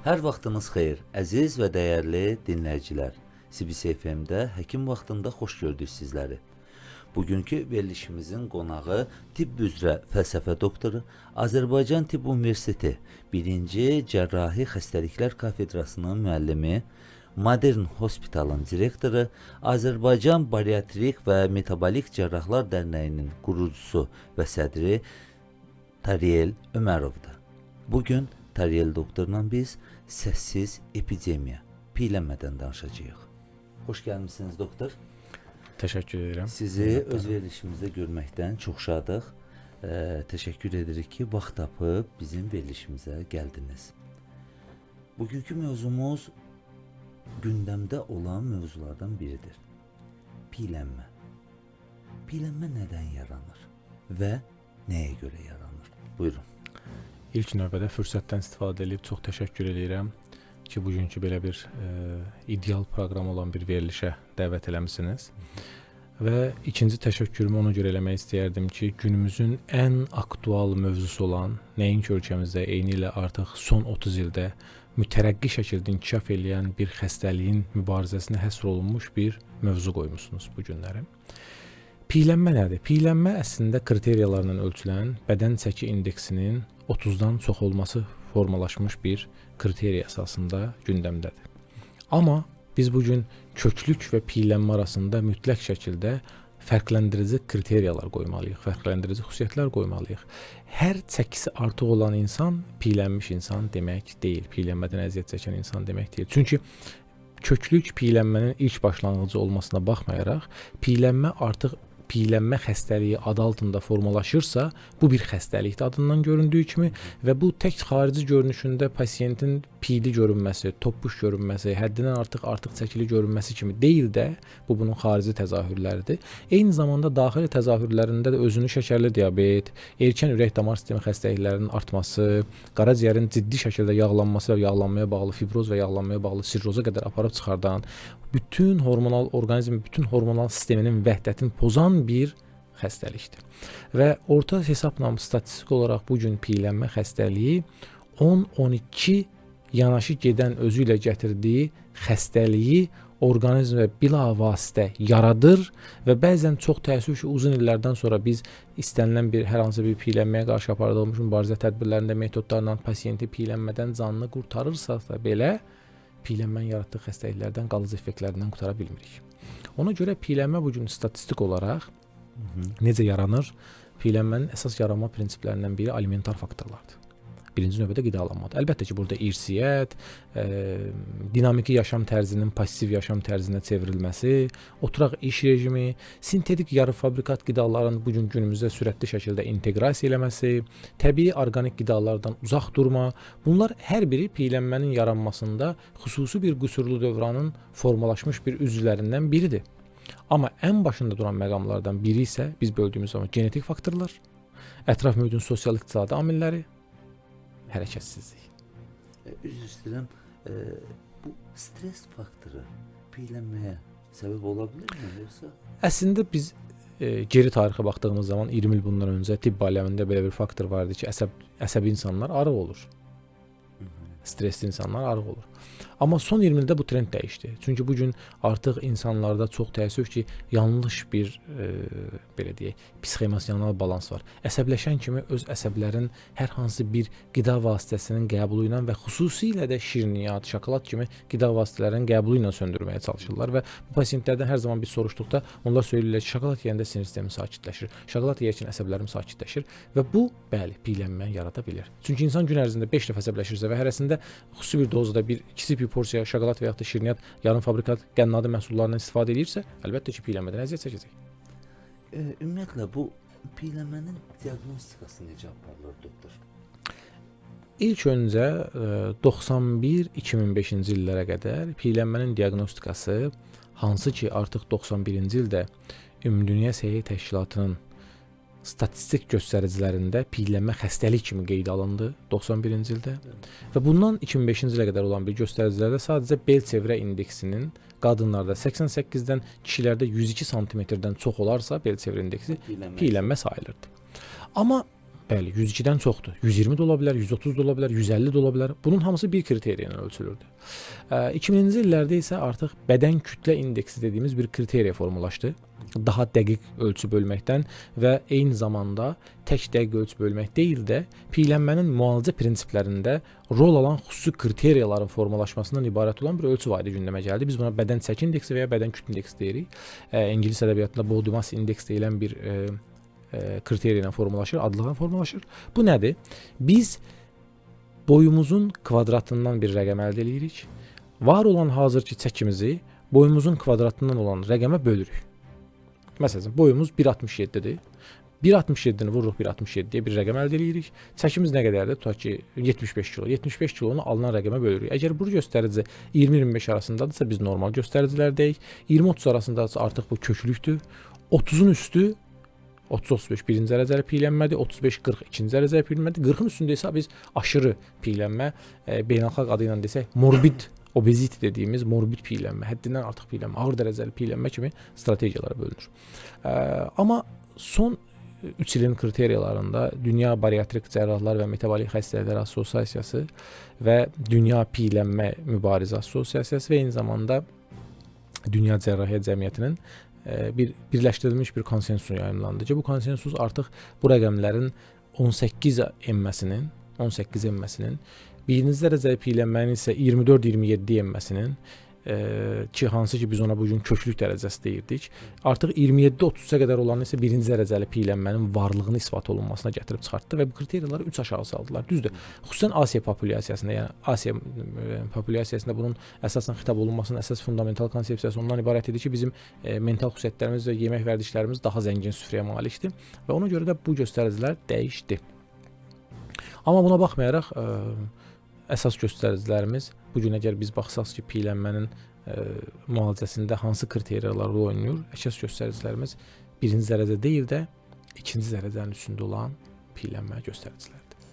Hər vaxtınız xeyir, əziz və dəyərli dinləyicilər. CBC FM-də Həkim vaxtında xoş gördük sizləri. Bugünkü verilişimizin qonağı tibb üzrə fəlsəfə doktoru, Azərbaycan Tibb Universiteti 1-ci Cərrahi Xəstəliklər Kafedrasının müəllimi, Modern Hospitalın direktoru, Azərbaycan Bariatrik və Metabolik Cərrahlar Dərnəyinin qurucusu və sədri Tariyel Ömərovdur. Bugün Tariyel doktorla biz səssiz epidemiya, piylənmədən danışacağıq. Xoş gəlmişsiniz doktor. Təşəkkür edirəm. Sizi öz verilişimizdə görməkdən çox şadıq. Təşəkkür edirik ki, vaxt tapıb bizim verilişimizə gəldiniz. Bugünkü mövzumuz gündəmdə olan mövzulardan biridir. Piylənmə. Piylənmə nədən yaranır və nəyə görə yaranır? Buyurun. İlk növbədə fürsətdən istifadə edib çox təşəkkür edirəm ki, bugünkü belə bir ideal proqram olan bir verilişə dəvət eləmisiniz. Və ikinci təşəkkürümü ona görə eləmək istəyərdim ki, günümüzün ən aktual mövzusu olan, nəinki ölkəmizdə, eyni ilə artıq son 30 ildə mütərəqqi şəkildə inkişaf edən bir xəstəliyin mübarizəsinə həsr olunmuş bir mövzu qoymusunuz bu günləri. Piylənmə nədir? Piylənmə əslində kriteriyalarla ölçülən bədən çəki indeksinin 30-dan çox olması formalaşmış bir kriteriya əsasında gündəmdədir. Amma biz bugün köklük və piylənmə arasında mütləq şəkildə fərqləndirici kriteriyalar qoymalıyıq, fərqləndirici xüsusiyyətlər qoymalıyıq. Hər çəkisi artıq olan insan piylənmiş insan demək deyil, piylənmədən əziyyət çəkən insan demək deyil. Çünki köklük piylənmənin ilk başlanğıcı olmasına baxmayaraq, piylənmə artıq piylənmə xəstəliyi adı altında formalaşırsa, bu bir xəstəlikdir adından göründüyü kimi və bu tək xarici görünüşündə pasiyentin piyli görünməsi, toppuş görünməsi, həddindən artıq çəkili görünməsi kimi deyil də, bu bunun xarici təzahürləridir. Eyni zamanda daxili təzahürlərində də özünü şəkərli diabet, erkən ürək-damar sistemi xəstəliklərinin artması, qaraciyərin ciddi şəkildə yağlanması və yağlanmaya bağlı fibroz və yağlanmaya bağlı sirroza qədər aparıb çıxardan, bütün hormonal sisteminin vəhdətini pozan bir xəstəlikdir. Və orta hesabla statistik olaraq bugün piylənmə xəstəliyi 10-12 yanaşı gedən özü ilə gətirdiyi xəstəliyi orqanizmə bilavasitə yaradır və bəzən çox təəssüf ki, uzun illərdən sonra biz istənilən hər hansı bir piylənməyə qarşı apardığımız mübarizə tədbirlərində metodlarla pasiyenti piylənmədən canını qurtarırsa da belə, piylənmənin yaratdığı xəstəliklərdən, qalıcı effektlərindən qurtara bilmirik. Ona görə piylənmə bugün statistik olaraq necə yaranır? Piylənmənin əsas yaranma prinsiplərindən biri alimentar faktorlardır. Birinci növbədə qidalanmadır. Əlbəttə ki, burada irsiyyət, dinamiki yaşam tərzinin pasiv yaşam tərzinə çevrilməsi, oturaq iş rejimi, sintetik yarı fabrikat qidaların bugün günümüzdə sürətli şəkildə inteqrasiya eləməsi, təbii orqanik qidalardan uzaq durma, bunlar hər biri piylənmənin yaranmasında xüsusi bir qüsurlu dövranın formalaşmış bir üzvlərindən biridir. Amma ən başında duran məqamlardan biri isə biz böldüyümüz zaman genetik faktorlar, ətraf mühitin sosial-iqtisadi amilləri, hərəkətsizlik. Üzr istəyirəm, bu stres faktoru piylənməyə səbəb ola bilirmi yoxsa? Əslində biz geri tarixə baxdığımız zaman 20 il bundan öncə tibb aləmində belə bir faktor vardı ki, əsəbi insanlar arıq olur. Stresli insanlar arıq olur. Amma son 20 ildə bu trend dəyişdi. Çünki bugün artıq insanlarda çox təəssüf ki, yanlış bir belə deyək, psixoemosional balans var. Əsəbləşən kimi öz əsəblərin hər hansı bir qida vasitəsinin qəbulu ilə və xüsusilə də şirniyyat, şokolad kimi qida vasitələrinin qəbulu ilə söndürməyə çalışırlar və bu pasientlərdən hər zaman biz soruşduqda onlar söyləyirlər ki, şokolad yeyəndə sinir sistemi sakitləşir, şokolad yeyərkən əsəblərim sakitləşir və bu, bəli, piylənmə yarada bilir. Çünki insan gün ərzində 5 dəfə əsəbləşirsə və hərəsində xüsusi bir dozada kiçik bir porsiya şokolad və yaxud da şirniyyat, yarım fabrikat qənnadı məhsullarından istifadə edirsə, əlbəttə ki, piylənmədən əziyyət çəkəcək. Ümumiyyətlə, bu piylənmənin diaqnostikası necə aparılır, doktor? İlk öncə 91-2005-ci illərə qədər piylənmənin diaqnostikası, hansı ki artıq 91-ci ildə Ümumdünya Səhiyyə Təşkilatının statistik göstəricilərində piylənmə xəstəlik kimi qeydə alındı 91-ci ildə və bundan 2005-ci ilə qədər olan bir göstəricilərdə sadəcə bel çevrə indeksinin qadınlarda 88-dən, kişilərdə 102 sm-dən çox olarsa bel çevrə indeksi piylənmə sayılırdı. Amma Bəli, 102-dən çoxdur. 120 də ola bilər, 130 da ola bilər, 150 də ola bilər. Bunun hamısı bir kriteriya ilə ölçülürdü. 2000-ci illərdə isə artıq bədən kütlə indeksi dediyimiz bir kriteriya formalaşdı. Daha dəqiq ölçüb bölməkdən və eyni zamanda tək dəqiq ölçüb bölmək deyil də, piyələnmənin müalicə prinsiplərində rol alan xüsusi kriteriyaların formalaşmasından ibarət olan bir ölçü vahidi gündəmə gəldi. Biz buna bədən çəki indeksi və ya bədən kütle indeksi deyirik. İngilis ədəbiyyatında body mass index deyilən bir kriteriya ilə formalaşır, adla formalaşır. Bu nədir? Biz boyumuzun kvadratından bir rəqəm əldə edirik. Var olan hazırki çəkimizi boyumuzun kvadratından olan rəqəmə bölürük. Məsələn, boyumuz 1.67-dir. 1.67-ni vururuq 1.67-yə bir rəqəm əldə edirik. Çəkimiz nə qədərdir? Tutaq ki, 75 kilo. 75 kilonu alınan rəqəmə bölürük. Əgər bu göstərici 20-25 arasındadırsa biz normal göstəricilərdəyik. 20-30 arasındadırsa artıq bu köklükdür. 30-un üstü 30-35 birinci dərəcəli piyələnmədir, 35-40 ikinci dərəcəli piyələnmədir. 40-ın üstündə isə biz aşırı piyələnmə, beynəlxalq adı ilə desək morbid obezity dediyimiz morbid piyələnmə, həddindən artıq piyələnmə, ağır dərəcəli piyələnmə kimi strategiyalara bölünür. Amma son 3 ilin kriteriyalarında Dünya Bariatrik Cərrahlar və Metabolik Xəstəliklər Assosiasiyası və Dünya Piyələnmə Mübarizə Assosiasiyası və eyni zamanda Dünya Cərrahiyyə Cəmiyyətinin bir birləşdirilmiş bir konsensus yayımlandı ki, bu konsensus artıq bu rəqəmlərin 18 enməsinin, birinci dərəcəli piyələnmənin isə 24-27 enməsinin ki, hansı ki biz ona bugün köklük dərəcəsi deyirdik, artıq 27-30-a qədər olan isə birinci dərəcəli piyələnmənin varlığını isbat olunmasına gətirib çıxartdı və bu kriteriyaları 3 aşağı saldılar. Düzdür. Xüsusən Asiya populyasiyasında, yəni Asiya populyasiyasında bunun əsasən xitab olunmasının əsas fundamental konsepsiyası ondan ibarət idi ki, bizim mental xüsusiyyətlərimiz və yemək vərdişlərimiz daha zəngin süfrəyə malikdir və ona görə də bu göstəricilər dəyişdi. Amma buna baxmayaraq əsas göstəricilərimiz bu gün əgər biz baxsaq ki, piyələnmənin müalicəsində hansı kriteriyalar rol oynayır, əsas göstəricilərimiz birinci dərəcə deyil də ikinci dərəcənin üstündə olan piyələnmə göstəricilərdir.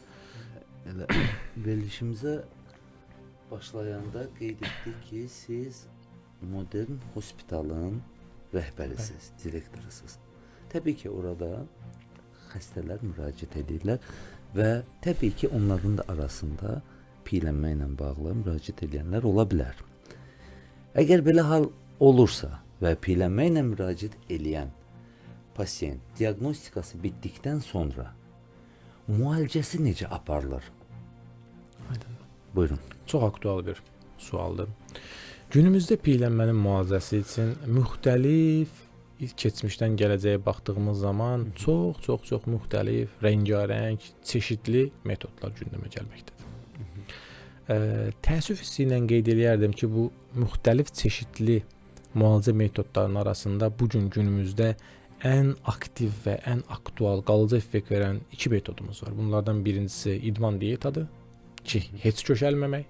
Elə verilişimizə başlayanda qeyd etdik ki, siz modern hospitalın rəhbərisiniz, direktorusunuz. Təbii ki, orada xəstələr müraciət edirlər və təbii ki, onların da arasında piyələnmə ilə bağlı müraciət edənlər ola bilər. Əgər belə hal olursa və piyələnmə ilə müraciət edən pasiyent diaqnostikası bitdikdən sonra müalicəsi necə aparılır? Aydın. Buyurun. Çox aktual bir sualdır. Günümüzdə piyələnmənin müalicəsi üçün müxtəlif keçmişdən gələcəyə baxdığımız zaman çox müxtəlif, rəngarəng, çeşidli metodlar gündəmə gəlməkdədir. Təəssüf hissi ilə qeyd edərdim ki, bu müxtəlif çeşidli müalicə metodlarının arasında bugün günümüzdə ən aktiv və ən aktual, qalıcı effekt verən 2 metodumuz var. Bunlardan birincisi idman diyetadır ki, heç kökəlməmək.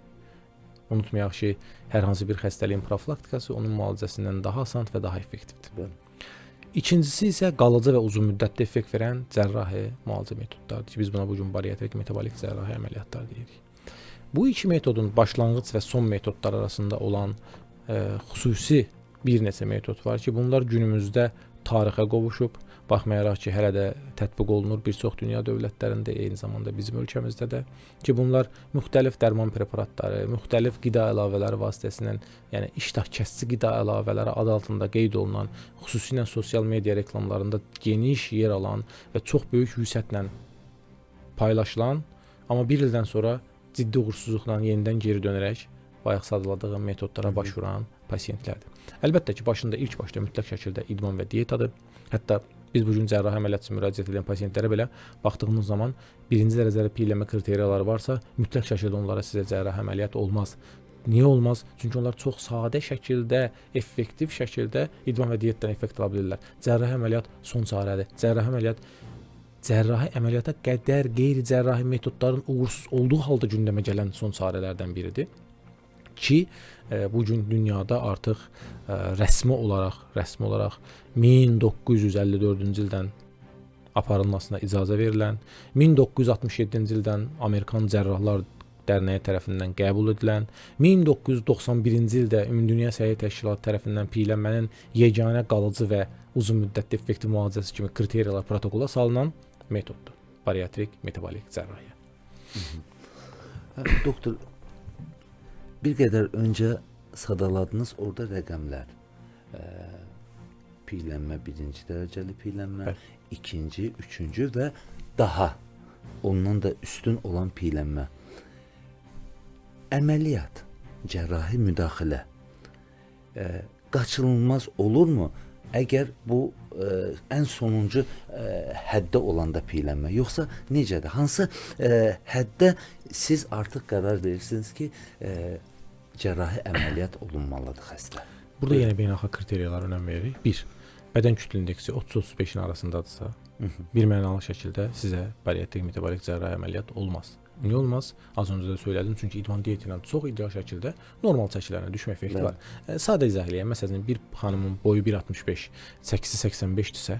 Unutmayaq ki, hər hansı bir xəstəliyin profilaktikası onun müalicəsindən daha asan və daha effektivdir. İkincisi isə qalıcı və uzun müddətli effekt verən cərrahi müalicə metodlarıdır ki, biz buna bugün bariatrik metabolik cərrahi əməliyyatlar deyirik. Bu 2 metodun başlanğıc və son metodlar arasında olan xüsusi bir neçə metod var ki, bunlar günümüzdə tarixə qovuşub, baxmayaraq ki, hələ də tətbiq olunur bir çox dünya dövlətlərində, eyni zamanda bizim ölkəmizdə də ki, bunlar müxtəlif dərman preparatları, müxtəlif qida əlavələri vasitəsilə, yəni iştah kəsici qida əlavələri adı altında qeyd olunan, xüsusilə sosial media reklamlarında geniş yer alan və çox böyük vüsətlə paylaşılan, amma bir ildən sonra ciddi uğursuzluqla yenidən geri dönərək bayaq sadladığım metodlara başvuran pasiyentlərdir. Əlbəttə ki, ilk başda mütləq şəkildə idman və diyetadır. Hətta biz bugün cərrahi əməliyyat üçün müraciət edən pasiyentlərə belə baxdığımız zaman birinci dərəcəli piyələnmə kriteriyaları varsa, mütləq şəkildə onlara sizə cərrahi əməliyyat olmaz. Niyə olmaz? Çünki onlar çox sadə şəkildə, effektiv şəkildə idman və diyetdən effekt ala bilirlər. Cərrahi əməliyyat son çarədir. Cərrahi əməliyyata qədər qeyri-cərrahi metodların uğursuz olduğu halda gündəmə gələn son çarələrdən biridir ki, bugün dünyada artıq rəsmi olaraq 1954-cü ildən aparılmasına icazə verilən, 1967-ci ildən Amerikan Cərrahlar Dərnəyi tərəfindən qəbul edilən, 1991-ci ildə Ümumdünya Səhiyyə Təşkilatı tərəfindən piyələnmənin yeganə qalıcı və uzun müddətli effektiv müalicəsi kimi kriteriyalar protokola salınan metoddur. bariatrik metabolik cərrahiyyə. Doktor, bir qədər öncə sadaladınız orada rəqəmlər. Piylənmə, birinci dərəcəli piylənmə, ikinci, üçüncü və daha ondan da üstün olan piylənmə. Əməliyyat, cərrahi müdaxilə qaçınılmaz olurmu? Əgər bu ən sonuncu həddə olanda piylənmə, yoxsa necədir? Hansı həddə siz artıq qərar verirsiniz ki, cərrahi əməliyyat olunmalıdır xəstə? Burada yenə beynəlxalq kriteriyalara önəm veririk. 1. Bədən kütle indeksi 30-35-in arasındadırsa, bir mənalı şəkildə sizə bariatrik metabolik cərrahi əməliyyat olmaz. Niyə olmaz? Az öncə də söylədim, çünki idman diyeti ilə çox ideal şəkildə normal çəkilərə düşmə effekti var. Sadə izah eləyəm, məsələn, bir xanımın boyu 1.65, çəkisi 85-dirsə,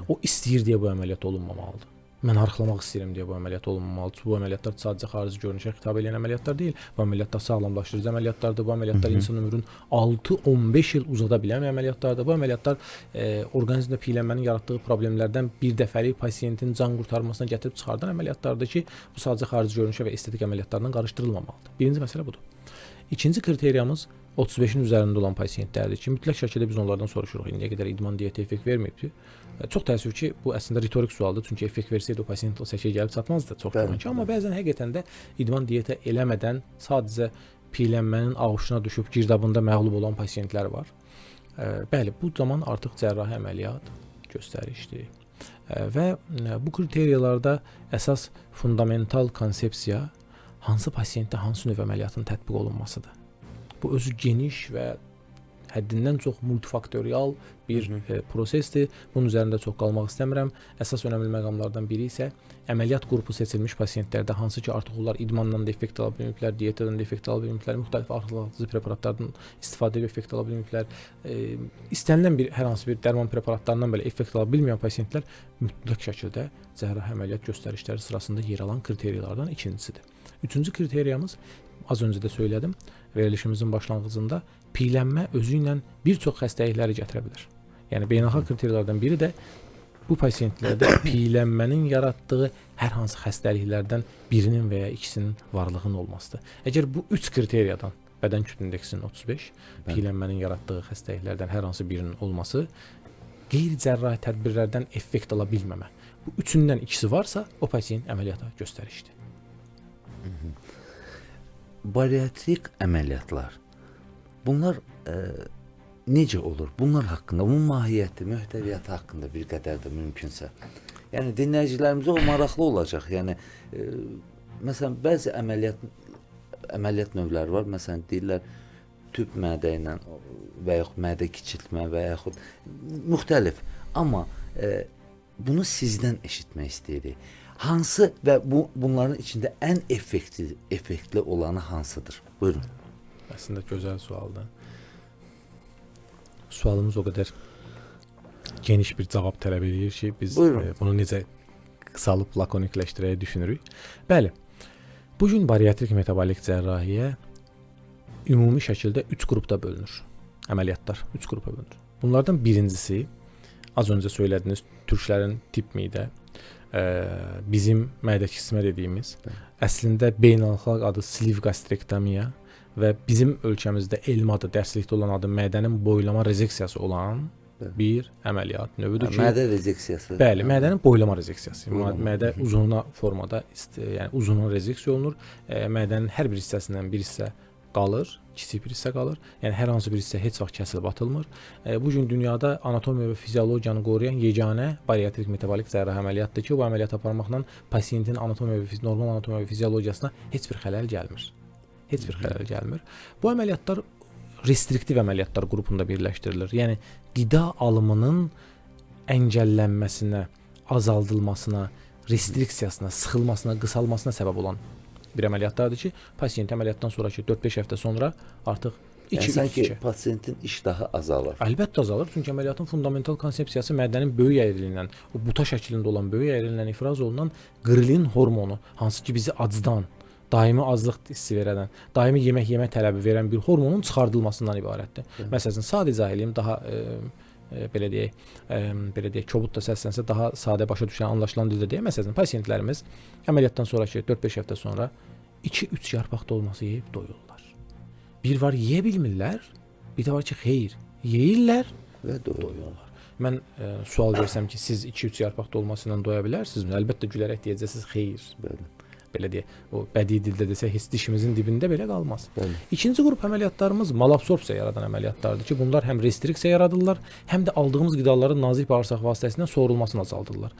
o istəyir deyə bu əməliyyat olunmamalıdır. Mən arıqlamaq istəyirəm deyə bu əməliyyat olunmamalıdır. Bu əməliyyatlar sadəcə xarici görünüşə xitab edən əməliyyatlar deyil. Bu əməliyyatlar sağlamlaşdırıcı əməliyyatlardır. Bu əməliyyatlar insan ömrünün 6-15 il uzada bilən əməliyyatlardır. Bu əməliyyatlar orqanizmdə piylənmənin yaratdığı problemlərdən bir dəfəlik pasiyentin can qurtarmasına gətirib çıxardan əməliyyatlardır ki, bu sadəcə xarici görünüşə və estetik əməliyyatlarla qarışdırılmamalıdır. Birinci məsələ budur. İkinci kriteriyamız 35-in üzərində olan pasientlərdir ki, mütləq şəkildə biz onlardan soruşuruq. İndiyə qədər idman diyeti effekt verməyibdi. Çox təəssüf ki, bu əslində ritorik sualdır, çünki effekt versəydi o pasiyent o səkiyə gəlib çatmazdı çox güman ki, amma bəzən həqiqətən də idman diyeti eləmədən sadəcə piylənmənin ağuşuna düşüb girdabında məğlub olan pasiyentlər var. Bəli, bu zaman artıq cərrahi əməliyyat göstərişdir. Və bu kriteriyalarda əsas fundamental konsepsiya hansı pasiyentdə hansı növ əməliyyatın tətbiq olunmasıdır. Bu özü geniş və həddindən çox multifaktorial bir prosesdir. Bunun üzərində çox qalmaq istəmirəm. Əsas önəmli məqamlardan biri isə əməliyyat qrupu seçilmiş pasiyentlərdə, hansı ki artıq onlar idmandan da effekt ala bilməyiblər, diyetadan da effekt ala bilməyiblər, müxtəlif arıqladıcı preparatlardan istifadə edib effekt ala bilməyiblər, istənilən hər hansı bir dərman preparatlarından belə effekt ala bilməyən pasiyentlər mütləq şəkildə cərrahi əməliyyat göstərişləri sırasında yer alan kriteriyalardan ikincisidir. Üçüncü kriteriyamız, az öncə də söylədim, verilişimizin başlanğıcında piylənmə özü ilə bir çox xəstəlikləri gətirə bilər. Yəni beynəlxalq kriteriyalardan biri də bu pasientlərdə piylənmənin yaratdığı hər hansı xəstəliklərdən birinin və ya ikisinin varlığının olmasıdır. Əgər bu üç kriteriyadan bədən kütle indeksinin 35, piylənmənin yaratdığı xəstəliklərdən hər hansı birinin olması, qeyri-cərrahi tədbirlərdən effekt ala bilməmə. Bu üçündən ikisi varsa, o pasiyent əməliyyata göstərişdir. Bariatrik əməliyyatlar, bunlar necə olur? Bunlar haqqında, bunun mahiyyəti, möhtəviyyatı haqqında bir qədər də mümkünsə. Yəni dinləyicilərimizə o maraqlı olacaq. Yəni məsələn bəzi əməliyyat növləri var. Məsələn deyirlər tüp mədə ilə və yaxud mədə kiçiltmə və yaxud müxtəlif. Amma bunu sizdən eşitmək istəyirik. Hansı və bunların içində ən effektli olanı hansıdır? Buyurun. Əslində gözəl sualdır. Sualımız o qədər geniş bir cavab tələb edir ki, biz bunu necə qısalıb lakonikləşdirəyə düşünürük. Bəli, bugün bariatrik metabolik cərrahiyyə ümumi şəkildə 3 qrupda bölünür. Əməliyyatlar 3 qrupa bölünür. Bunlardan birincisi, az öncə söylədiyiniz türklərin tip midə, bizim mədə kismə dediyimiz, əslində beynəlxalq adı sleeve gastrektomiya və bizim ölkəmizdə elmi adı, dərslikdə olan adı mədənin boylama rezeksiyası olan bir əməliyyat növüdür ki, mədə rezeksiyası. Bəli, mədənin boylama rezeksiyası. Mədə uzununa formada, yəni uzununa rezeksiya olunur. Mədənin hər bir hissəsindən bir hissə qalır, kiçik bir hissə qalır. Yəni hər hansı bir hissə heç vaxt kəsilib atılmır. Bu gün dünyada anatomiya və fiziologiyanı qoruyan yeganə bariatrik metabolik cərrahi əməliyyatdır ki, bu əməliyyat aparmaqla pasiyentin normal anatomiya və fiziologiyasına heç bir xələl gəlmir. Heç bir xələl gəlmir. Bu əməliyyatlar restriktiv əməliyyatlar qrupunda birləşdirilir. Yəni qida alımının əngəllənməsinə, azaldılmasına, restriksiyasına, sıxılmasına, qısalmasına səbəb olan bir əməliyyatlardır ki, pasiyent əməliyyatdan sonraki 4-5 həftə sonra artıq 2-3 pasiyentin iştahı azalır. Əlbəttə azalır, çünki əməliyyatın fundamental konsepsiyası mədənin böyük əyriliyindən, o buta şəklində olan böyük əyriliyindən ifraz olunan qrelin hormonu, hansı ki bizi acdan, daimi aclıq hissi verən, daimi yemək tələbi verən bir hormonun çıxardılmasından ibarətdir. Məsələn, sadə izah edeyim, daha belə deyək, kobud da səslənsə daha sadə başa düşən, anlaşılan dildə deyək. Məsələn, pasientlərimiz əməliyyatdan sonrakı 4-5 həftə sonra 2-3 yarpaq dolması yeyib doyurlar. Bir var yeyə bilmirlər, bir də var ki, xeyr, yeyirlər və doyurlar. Mən sual versəm ki, siz 2-3 yarpaq dolması ilə doya bilərsinizmi? Əlbəttə gülərək deyəcəksiniz, xeyr. Bəli. Belə deyək, o bədii dildə desək, heç dişimizin dibində belə qalmaz. Bəli. İkinci qrup əməliyyatlarımız malabsorpsiya yaradan əməliyyatlardır ki, bunlar həm restriksiya yaradırlar, həm də aldığımız qidaların nazik bağırsaq vasitəsilə soğurulmasını azaldırlar.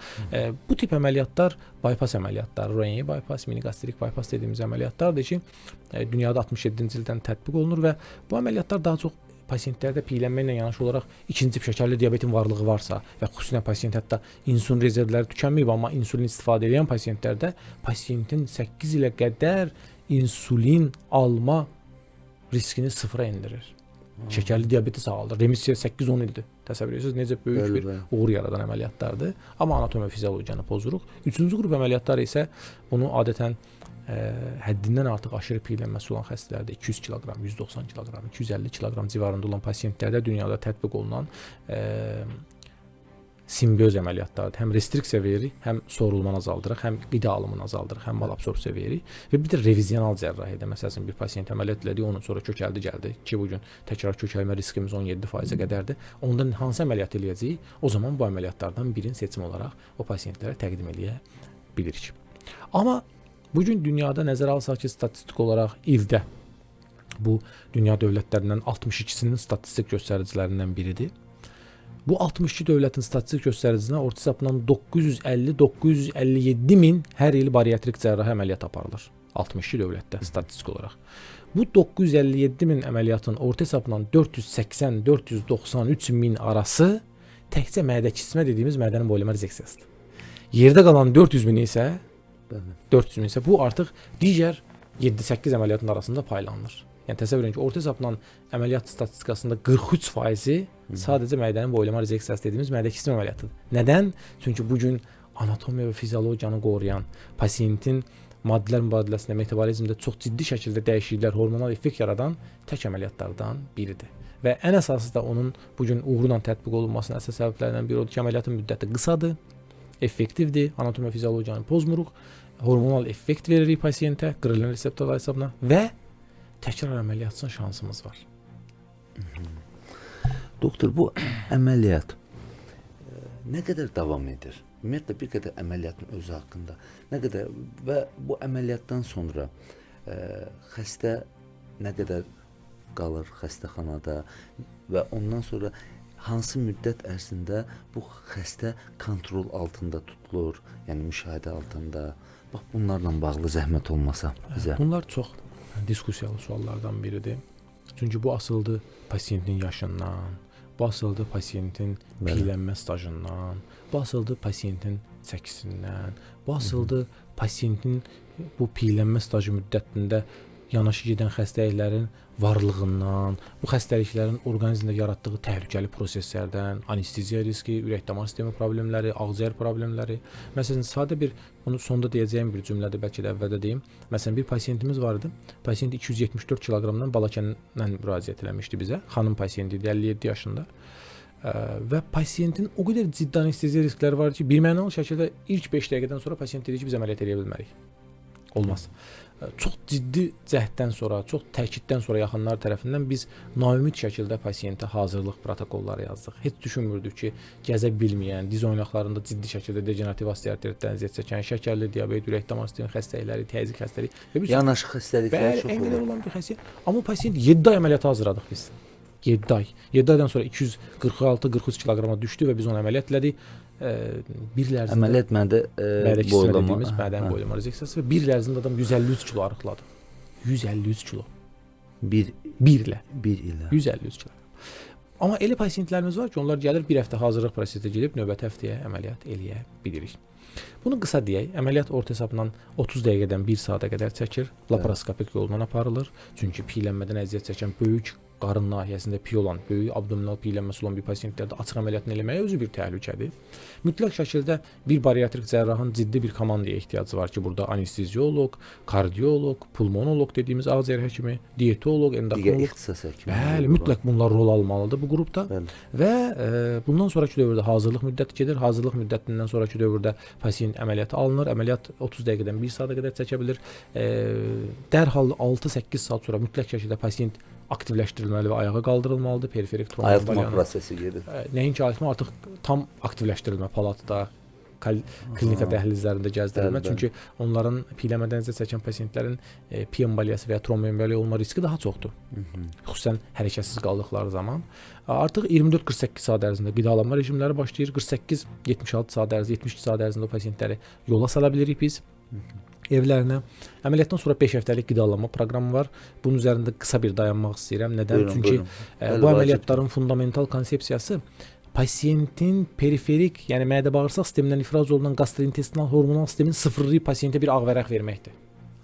Bu tip əməliyyatlar bypass əməliyyatları, Roentgen bypass, minigastrik bypass dediyimiz əməliyyatlardır ki, dünyada 67-ci ildən tətbiq olunur və bu əməliyyatlar daha çox pasientlərdə piyələnmə ilə yanaşı olaraq ikinci tip şəkərli diabetin varlığı varsa və xüsusilə pasient hətta insulin rezervləri tükənməyib, amma insulin istifadə edən pasientlərdə pasientin 8 ilə qədər insulin alma riskini sıfıra endirir. Şəkərli diabeti sağaldır. Remisiya 8-10 ildir. Təsəvvür edirsiniz necə böyük bir uğur yaradan əməliyyatlardır. Amma anatomiya fiziologiyanı pozuruq. Üçüncü qrup əməliyyatlar isə bunu adətən həddindən artıq aşırı piyələnməsi olan xəstələrdə 200 kq, 190 kq, 250 kq civarında olan pasientlərdə dünyada tətbiq olunan simbioz əməliyyatlardır. Həm restriksiya veririk, həm soğurulmanı azaldırıq, həm qida alımını azaldırıq, həm malabsorpsiya veririk və bir də revizional cərrahiyyədə məsələn bir pasient əməliyyat elədik, onun sonra kökəldi gəldi ki, bu gün təkrar kökəlmə riskimiz 17%-ə qədərdir. Ondan hansı əməliyyat eləyəcəyik? O zaman bu əməliyyatlardan birini seçim olaraq o pasientlərə təqdim eləyə bilirik. Amma bu gün dünyada nəzərə alsaq ki, statistik olaraq ildə bu dünya dövlətlərindən 62-sinin statistik göstəricilərindən biridir. Bu 62 dövlətin statistik göstəricinə orta hesabla 950-957 min hər il bariatrik cərrahi əməliyyat aparılır. 62 dövlətdə statistik olaraq. Bu 957 min əməliyyatın orta hesabla 480-493 min arası təkcə mədə kismə dediyimiz mədənin boyunma rezeksiyasıdır. Yerdə qalan 400 min isə 400 min isə bu artıq digər 7-8 əməliyyatın arasında paylanılır. Yəni təsəvvür edin ki, orta hesabla əməliyyat statistikasında 43% sadəcə mədənin boylama rezeksiyası dediyimiz mədə kismə əməliyyatıdır. Nədən? Çünki bu gün anatomiya və fiziologiyanı qoruyan, pasientin maddələr mübadiləsində, metabolizmdə çox ciddi şəkildə dəyişikliklər, hormonal effekt yaradan tək əməliyyatlardan biridir. Və ən əsası da onun bu gün uğurla tətbiq olunmasının əsas səbəblərindən biri odur ki, əməliyyatın müddəti qısadır, effektivdir, anatomiya fiziologiyanı pozmuruq, hormonal effekt veririk pasientə, qırılan reseptorlar hesabına və təkrar əməliyyat üçün şansımız var. Doktor, bu əməliyyat nə qədər davam edir? Ümumiyyətlə bir qədər əməliyyatın özü haqqında nə qədər və bu əməliyyatdan sonra xəstə nə qədər qalır xəstəxanada və ondan sonra hansı müddət ərzində bu xəstə kontrol altında tutulur, yəni müşahidə altında? Bax, bunlarla bağlı zəhmət olmasa bizə. Bunlar çox diskussiyalı suallardan biridir. Çünki bu asılıdır pasientin yaşından, bu asılıdır pasientin piyələnmə stajından, bu asılıdır pasientin çəkisindən, bu asılıdır pasientin bu piyələnmə stajı müddətində yanaşı gedən xəstəliklərin varlığından, bu xəstəliklərin orqanizmdə yaratdığı təhlükəli proseslərdən, anesteziya riski, ürək-damar sistemi problemləri, ağciyər problemləri. Məsələn, sadə bir, bunu sonda deyəcəyim bir cümlədir, bəlkə də əvvəldə deyim. Məsələn, bir pasientimiz var idi. Pasient 274 kiloqramdan Balakəndən müraciət eləmişdi bizə. Xanım pasiyenti idi, 57 yaşında. Və pasientin o qədər ciddi anesteziya riskləri var ki, birmənalı şəkildə ilk 5 dəqiqədən sonra pasient dedi ki, biz əməliyyat edə bilmərik. Olmaz. Çox ciddi cəhddən sonra, çox təkiddən sonra yaxınlar tərəfindən biz naümid şəkildə pasiyentə hazırlıq protokolları yazdıq. Heç düşünmürdük ki, gəzə bilməyən, diz oynaqlarında ciddi şəkildə degenerativ osteoartritdən əziyyət çəkən, şəkərli diabet, ürək-damar sistemi xəstəlikləri, təzyiq xəstəliyi və bir yanaşı xəstəliklər çox olur. olan bir xəstəlik. Amma pasiyent 7 ay əməliyyata hazırladıq biz. 7 ay. 7 aydan sonra 246-43 kiloqrama düşdü və biz onu əməliyyat elədik. Bir il ərzində əməliyyat mədə boylama, mədən boylama rezeksiyası və bir il ərzində adam 153 kilo arıqladı. 153 kilo. Bir ilə. 153 kilo. Amma elə pasientlərimiz var ki, onlar gəlir bir həftə hazırlıq prosesinə gedib növbəti həftəyə əməliyyat eləyə bilirik. Bunu qısa deyək, əməliyyat orta hesabla 30 dəqiqədən 1 saata qədər çəkir, laparoskopik yolla aparılır. Çünki piyələnmədən əziyyət çəkən böyük qarın nahiyəsində piy olan, böyük abdominal piylənməsi olan bir pasientlərdə açıq əməliyyatını eləməyə özü bir təhlükədir. Mütləq şəkildə bir bariatrik cərrahın ciddi bir komandaya ehtiyacı var ki, burada anestezioloq, kardioloq, pulmonoloq dediyimiz ağciyər həkimi, diyetoloq, Digər endokrinoloq, ixtisas həkimi. bəli, mütləq bunlar rol almalıdır bu qrupda. Bəli. Və bundan sonraki dövrdə hazırlıq müddəti gedir. Hazırlıq müddətindən sonraki dövrdə pasiyent əməliyyata alınır. Əməliyyat 30 dəqiqədən 1 saata qədər çəkə bilər. Dərhal 6-8 saat sonra mütləq şəkildə pasiyent aktivləşdirilməli və ayağa qaldırılmalıdır. Periferik Ayıltma trombemboliyanın prosesi gedir. nəinki ayıltma, artıq tam aktivləşdirilmə palatda, klinika dəhlizlərində gəzdirilmə. Bəli, bəli. Çünki onların piyləmədən əziyyət çəkən pasientlərin piy emboliyası və ya trombemboliya olma riski daha çoxdur. Xüsusən hərəkətsiz qaldıqları zaman. Artıq 24-48 saat ərzində qidalanma rejimləri başlayır. 48-76 saat ərzində, 72 saat ərzində o pasientləri yola sala bilirik biz evlərinə. Əməliyyatdan sonra 5 həftəlik qidalanma proqramı var. Bunun üzərində qısa bir dayanmaq istəyirəm. Nədən? Buyurun, Çünki buyurun. Bəli, bu vacibdir. əməliyyatların fundamental konsepsiyası pasiyentin periferik, yəni mədə-bağırsaq sistemindən ifraz olunan gastrointestinal hormonal sistemin sıfırlayıb pasiyentə bir ağ vərəq verməkdir.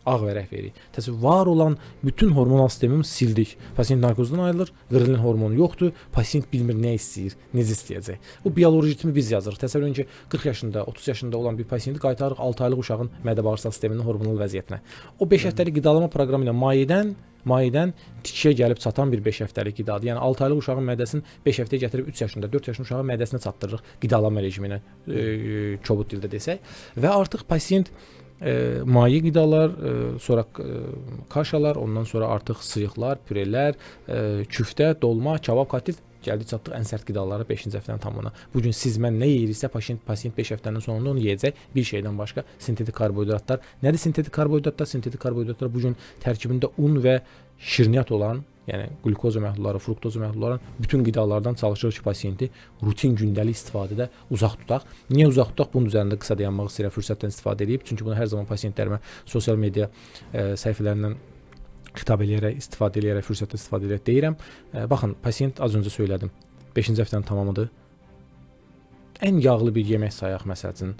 Ağ vərəq verir. Təsəvvür var olan bütün hormonal sistemi sildik. Pasiyent narkozdan ayrılır, qırılın hormonu yoxdur. Pasiyent bilmir nə istəyir, necə istəyəcək. O bioloji ritmi biz yazırıq. Təsəvvür edin ki, 40 yaşında, 30 yaşında olan bir pasiyenti qaytarırıq 6 aylıq uşağın mədə-bağırsaq sisteminin hormonal vəziyyətinə. O 5 həftəlik qidalanma proqramı ilə mayedən tikiyə gəlib çatan bir 5 həftəlik qidadır. Yəni 6 aylıq uşağın mədəsini 5 həftəyə gətirib 3 yaşında, 4 yaşında uşağın mədəsinə çatdırırıq qidalanma rejiminə, kobud dildə desək. Və artıq pasiyent maye qidalar, sonra kaşalar, ondan sonra artıq sıyıqlar, pürelər, küftə, dolma, kabab, katil gəldik çatdıq ən sərt qidalara 5-ci həftənin tamamına. Bu gün siz mən nə yeyiriksə pasiyent 5 həftənin sonunda onu yeyəcək. Bir şeydən başqa sintetik karbohidratlar. Nədir sintetik karbohidratlar? Sintetik karbohidratlar bu gün tərkibində un və şirniyyat olan, yəni qlukoza məhdudları, fruktoza məhdudları bütün qidalardan çalışırıq ki, pasiyenti rutin gündəlik istifadədə uzaq tutaq. Niyə uzaq tutaq? Bunun üzərində qısa dayanmaq istəyirəm, fürsətdən istifadə edib. Çünki bunu hər zaman pasiyentlərimə sosial media səhifələrindən xitab eləyərək, istifadə eləyərək, fürsətdən istifadə eləyərək deyirəm. Baxın, pasiyent az öncə söylədim. 5-ci həftənin tamamıdır. Ən yağlı bir yemək sayaq məsəl üçün,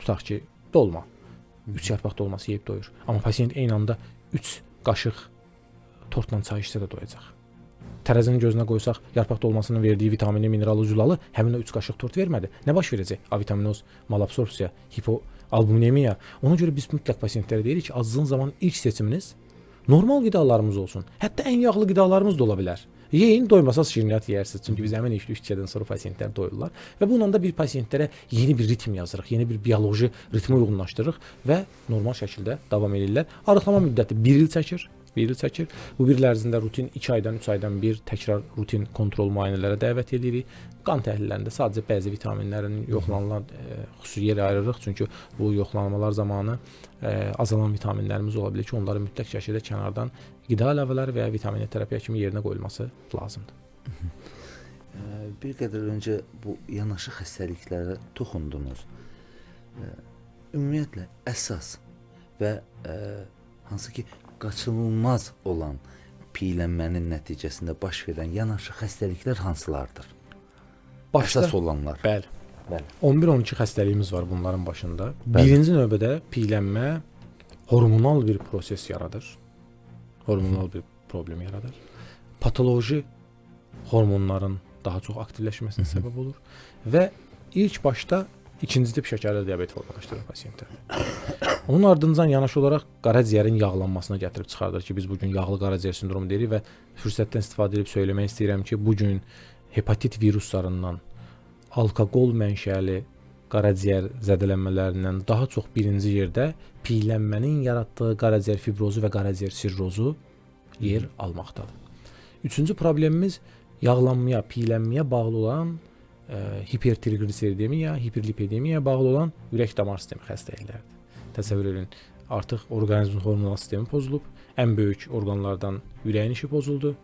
tutaq ki, dolma. 3 yarpaq dolması yeyib doyur. Amma pasiyent eyni anda 3 qaşıq tortla çay içsə də doyacaq. Tərəzinin gözünə qoysaq, yarpaq dolmasının verdiyi vitamini, mineralı, zülalı həmin o 3 qaşıq tort vermədi. Nə baş verəcək? Avitaminoz, malabsorpsiya, hipoalbuminemiya. Ona görə biz mütləq pasiyentlərə deyirik ki, azlığın zaman ilk seçiminiz normal qidalarımız olsun. Hətta ən yağlı qidalarımız da ola bilər. Yeyin, doymasaz şirniyyat yeyərsiniz. Çünki biz həmin 2-3 sonra pasiyentlər doyurlar. Və bununla da bir pasiyentlərə yeni bir ritm yazırıq, yeni bir bioloji ritmi uyğunlaşdırırıq və normal şəkildə davam edirlər. Arıqlama müddəti 1 il çəkir. Bu 1 il ərzində rutin 2 aydan 3 aydan bir təkrar rutin kontrol müayinələrə dəvət edirik. Qan təhlillərində sadəcə bəzi vitaminlərin yoxlanılan xüsusi yer ayırırıq. Çünki bu yoxlanmalar zamanı azalan vitaminlərimiz ola bilər ki, onları mütləq şəkildə kənardan qida əlavələri və ya vitamin terapiya kimi yerinə qoyulması lazımdır. Bir qədər öncə bu yanaşı xəstəliklərə toxundunuz. Ümumiyyətlə əsas və hansı ki qaçınılmaz olan piylənmənin nəticəsində baş verən yanaşı xəstəliklər hansılardır? Əsas olanlar. Bəli. 11-12 xəstəliyimiz var bunların başında. Bəli. Birinci növbədə piylənmə hormonal bir proses yaradır. Hormonal bir problem yaradır. Patoloji hormonların daha çox aktivləşməsinə səbəb olur və ilk başda ikinci tip şəkərli diabet formalaşdırır pasiyentdə. Onun ardınca yanaşı olaraq qaraciyərin yağlanmasına gətirib çıxardır ki, biz bugün yağlı qaraciyər sindromu deyirik və fürsətdən istifadə edib söyləmək istəyirəm ki, bugün hepatit viruslarından, alkoqol mənşəli qaraciyər zədələnmələrindən daha çox birinci yerdə piylənmənin yaratdığı qaraciyər fibrozu və qaraciyər sirrozu yer almaqdadır. Üçüncü problemimiz yağlanmaya, piylənməyə bağlı olan hipertriqliseridemiya, hiperlipidemiyaya bağlı olan ürək-damar sistemi xəstəlikləridir. Təsəvvür edin, artıq orqanizmin hormonal sistemi pozulub, ən böyük orqanlardan ürəyin işi pozuldu,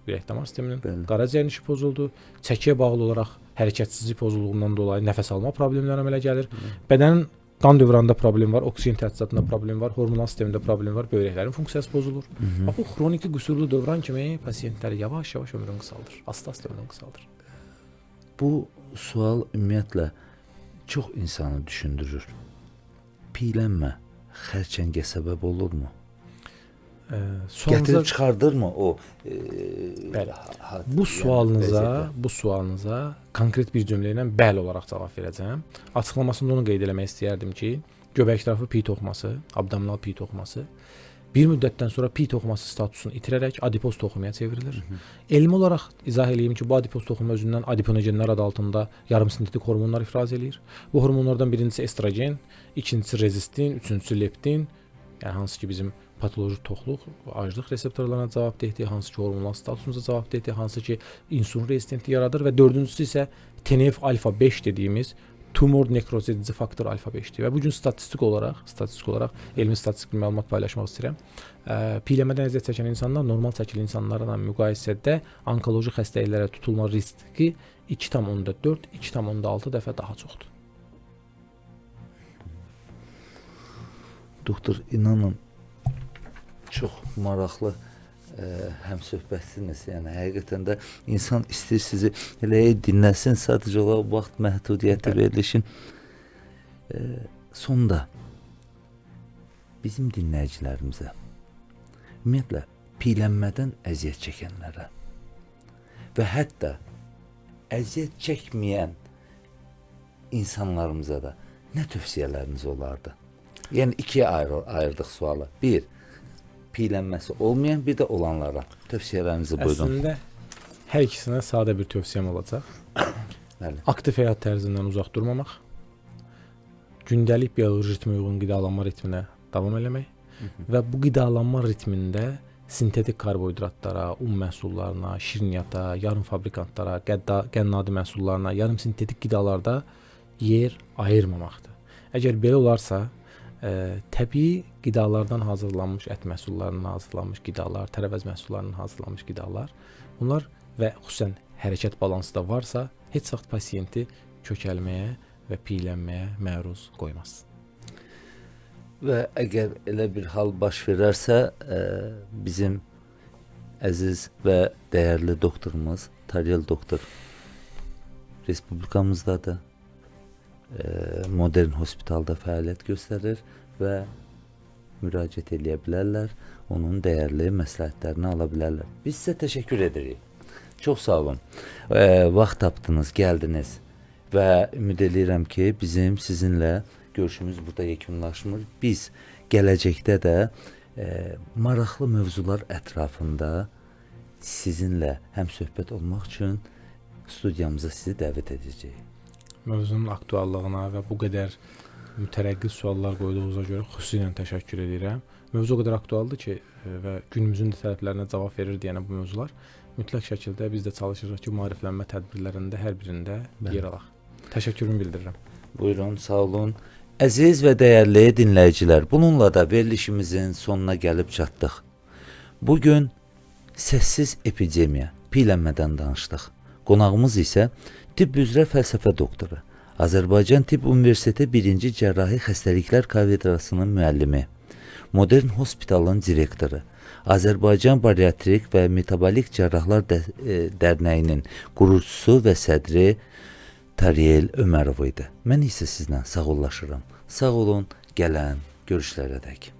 ürək-damar sisteminin, qaraciyərin işi pozuldu, çəkiyə bağlı olaraq hərəkətsizlik pozulduğundan dolayı nəfəs alma problemləri əmələ gəlir. Bədənin qan dövranında problem var, oksigen təchizatında problem var, hormonal sistemində problem var, böyrəklərin funksiyası pozulur. Bax, bu xroniki qüsurlu dövran kimi pasiyentləri yavaş-yavaş ömrünü qısaldır, asta-asta ömrünü qısaldır. Bu sual ümumiyyətlə çox insanı düşündürür. Piylənmə xərçəngə səbəb olurmu? Gətirib çıxardırmı o? Bəli. Yəni, vəziyyətə? Bu sualınıza konkret bir cümlə ilə bəli olaraq cavab verəcəm. Açıqlamasında onu qeyd eləmək istəyərdim ki, göbək tərəfi pi toxuması, abdominal pi toxuması bir müddətdən sonra pi toxuması statusunu itirərək adipoz toxumaya çevrilir. Elmi olaraq izah eləyim ki, bu adipoz toxumu özündən adiponogenlər adı altında yarım sintetik hormonlar ifraz eləyir. Bu hormonlardan birincisi estrogen, ikincisi rezistin, üçüncüsü leptin, yəni hansı ki bizim patoloji toxluq, aclıq reseptorlarına cavabdehdir, hansı ki hormonal statusumuza cavabdehdir, hansı ki insulin rezistentliyi yaradır və dördüncüsü isə TNF alfa 5 dediyimiz tumor nekroz edici faktor alfa 5-dir. Və bu gün statistik olaraq elmi statistik bir məlumat paylaşmaq istəyirəm. Piyələnmədən əziyyət çəkən insanlar normal çəkili insanlarla müqayisədə onkoloji xəstəliklərə tutulma riski 2,4, 2,6 dəfə daha çoxdur. Doktor, inanın çox maraqlı həmsöhbətsiniz. Yəni həqiqətən də insan istəyir sizi elə dinləsin, sadəcə olaraq vaxt məhdudiyyəti verilişin. Sonda bizim dinləyicilərimizə, ümumiyyətlə piyələnmədən əziyyət çəkənlərə və hətta əziyyət çəkməyən insanlarımıza da nə tövsiyələriniz olardı? Yəni ikiyə ayırdıq sualı. Bir, piyələnməsi olmayan, bir də olanlara tövsiyələrinizi buyurun. Əslində hər ikisinə sadə bir tövsiyəm olacaq. Bəli. Aktiv həyat tərzindən uzaq durmamaq, gündəlik bioloji ritmə uyğun qidalanma ritminə davam eləmək və bu qidalanma ritmində sintetik karbohidratlara, un məhsullarına, şirniyyata, yarım fabrikantlara, qənnadi məhsullarına, yarım sintetik qidalarda yer ayırmamaqdır. Əgər belə olarsa, təbii qidalardan hazırlanmış ət məhsullarından hazırlanmış qidalar, tərəvəz məhsullarından hazırlanmış qidalar, bunlar və xüsusən hərəkət balansı da varsa, heç vaxt pasiyenti kökəlməyə və piyələnməyə məruz qoymaz. Və əgər elə bir hal baş verərsə, bizim əziz və dəyərli doktorumuz, Taryel doktor Respublikamızdadır. Modern hospitalda fəaliyyət göstərir və müraciət edə bilərlər, onun dəyərli məsləhətlərini ala bilərlər. Biz sizə təşəkkür edirik. Çox sağ olun. Vaxt tapdınız, gəldiniz və ümid edirəm ki, bizim sizinlə görüşümüz burada yekunlaşmır. Biz gələcəkdə də maraqlı mövzular ətrafında sizinlə həmsöhbət olmaq üçün studiyamıza sizi dəvət edəcəyik. Mövzunun aktuallığına və bu qədər mütərəqqi suallar qoyduğunuza görə xüsusilə təşəkkür edirəm. Mövzu o qədər aktualdır ki və günümüzün də tələblərinə cavab verir deyənə bu mövzular. Mütləq şəkildə biz də çalışırıq ki, maariflənmə tədbirlərində hər birində yer alaq. Təşəkkürümü bildirirəm. Buyurun, sağ olun. Əziz və dəyərli dinləyicilər, bununla da verilişimizin sonuna gəlib çatdıq. Bugün səssiz epidemiya, piyələnmədən danışdıq. Qonağımız isə tibb üzrə fəlsəfə doktoru, Azərbaycan Tibb Universiteti 1-ci Cərrahi Xəstəliklər kafedrasının müəllimi, Modern Hospitalın direktoru, Azərbaycan Bariatrik və Metabolik Cərrahlar Dərnəyinin qurucusu və sədri Taryel Ömərov idi. Mən isə sizlə sağollaşıram. Sağ olun, gələn görüşlərədək.